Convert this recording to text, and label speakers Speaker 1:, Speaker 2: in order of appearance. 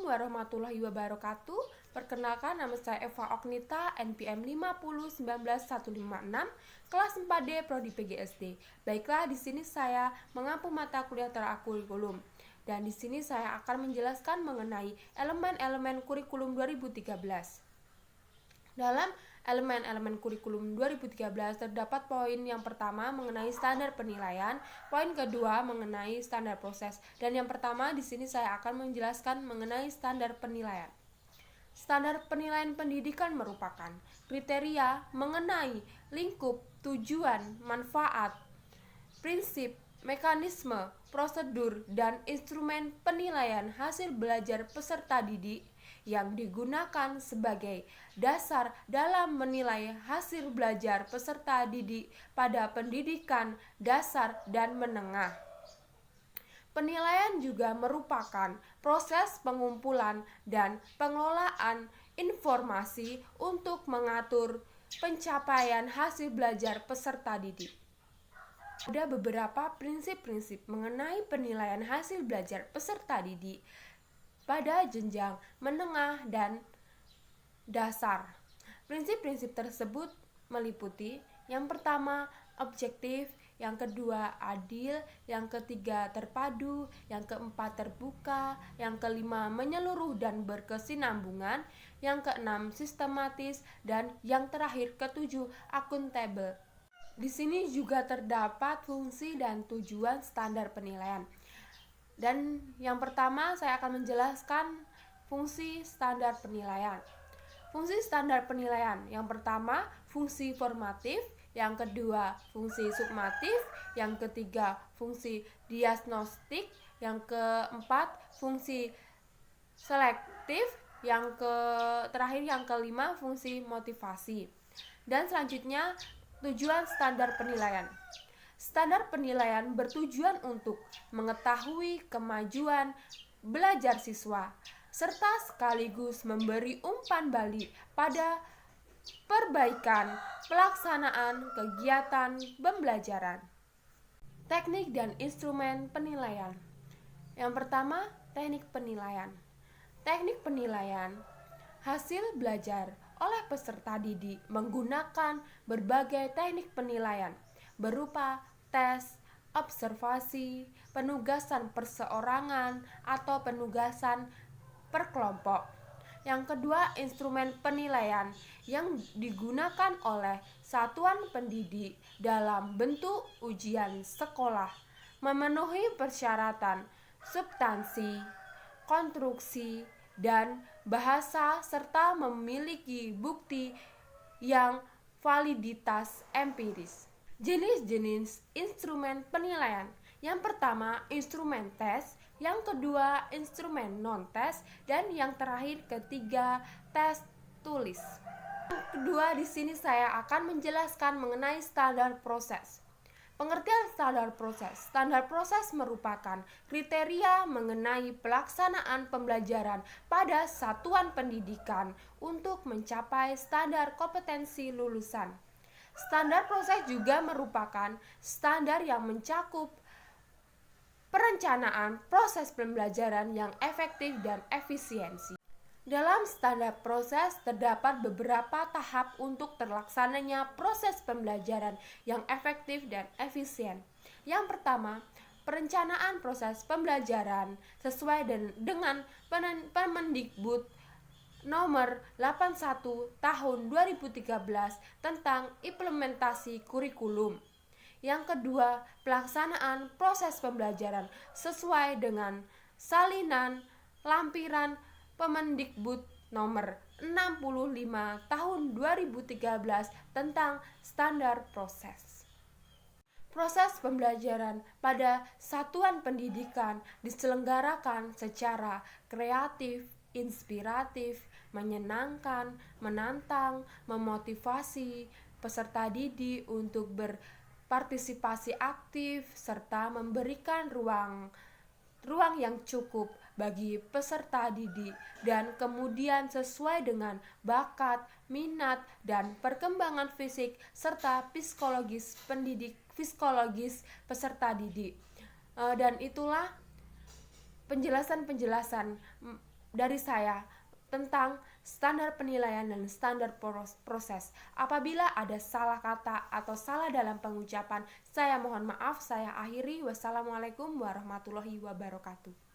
Speaker 1: warahmatullahi wabarakatuh. Perkenalkan, nama saya Eva Oknita, NPM 5019156, kelas 4D Prodi PGSD. Baiklah, di sini saya mengampu mata kuliah kurikulum. Dan di sini saya akan menjelaskan mengenai elemen-elemen kurikulum 2013. Dalam elemen-elemen kurikulum 2013 terdapat poin yang pertama mengenai standar penilaian, poin kedua mengenai standar proses, dan yang pertama di sini saya akan menjelaskan mengenai standar penilaian. Standar penilaian pendidikan merupakan kriteria mengenai lingkup, tujuan, manfaat, prinsip, mekanisme, prosedur, dan instrumen penilaian hasil belajar peserta didik yang digunakan sebagai dasar dalam menilai hasil belajar peserta didik pada pendidikan dasar dan menengah. Penilaian juga merupakan proses pengumpulan dan pengelolaan informasi untuk mengatur pencapaian hasil belajar peserta didik. Ada beberapa prinsip-prinsip mengenai penilaian hasil belajar peserta didik pada jenjang menengah dan dasar. Prinsip-prinsip tersebut meliputi yang pertama objektif, yang kedua adil, yang ketiga terpadu, yang keempat terbuka, yang kelima menyeluruh dan berkesinambungan, yang keenam sistematis, dan yang terakhir ketujuh akuntabel. Di sini juga terdapat fungsi dan tujuan standar penilaian. Dan yang pertama saya akan menjelaskan fungsi standar penilaian. Fungsi standar penilaian yang pertama fungsi formatif, yang kedua fungsi summatif, yang ketiga fungsi diagnostik, yang keempat fungsi selektif, yang terakhir yang kelima fungsi motivasi. Dan selanjutnya tujuan standar penilaian. Standar penilaian bertujuan untuk mengetahui kemajuan belajar siswa, serta sekaligus memberi umpan balik pada perbaikan pelaksanaan kegiatan pembelajaran. Teknik dan instrumen penilaian. Yang pertama, teknik penilaian. Teknik penilaian hasil belajar oleh peserta didik menggunakan berbagai teknik penilaian berupa tes, observasi, penugasan perseorangan atau penugasan per kelompok. Yang kedua, instrumen penilaian yang digunakan oleh satuan pendidik dalam bentuk ujian sekolah, memenuhi persyaratan substansi, konstruksi, dan bahasa serta memiliki bukti yang validitas empiris. Jenis-jenis instrumen penilaian. Yang pertama, instrumen tes, yang kedua, instrumen non-tes, dan yang terakhir ketiga, tes tulis. Yang kedua, di sini saya akan menjelaskan mengenai standar proses. Pengertian standar proses. Standar proses merupakan kriteria mengenai pelaksanaan pembelajaran pada satuan pendidikan untuk mencapai standar kompetensi lulusan. Standar proses juga merupakan standar yang mencakup perencanaan proses pembelajaran yang efektif dan efisiensi. Dalam standar proses terdapat beberapa tahap untuk terlaksananya proses pembelajaran yang efektif dan efisien. Yang pertama, perencanaan proses pembelajaran sesuai dengan Permendikbud Nomor 81 Tahun 2013 tentang implementasi kurikulum. Yang kedua, pelaksanaan proses pembelajaran sesuai dengan salinan lampiran Permendikbud Nomor 65 Tahun 2013 tentang standar proses. Proses pembelajaran pada satuan pendidikan diselenggarakan secara kreatif, inspiratif, menyenangkan, menantang, memotivasi peserta didik untuk berpartisipasi aktif serta memberikan ruang yang cukup bagi peserta didik dan kemudian sesuai dengan bakat, minat, dan perkembangan fisik serta psikologis peserta didik. Dan itulah penjelasan dari saya tentang standar penilaian dan standar proses. Apabila ada salah kata atau salah dalam pengucapan, saya mohon maaf. Saya akhiri. Wassalamualaikum warahmatullahi wabarakatuh.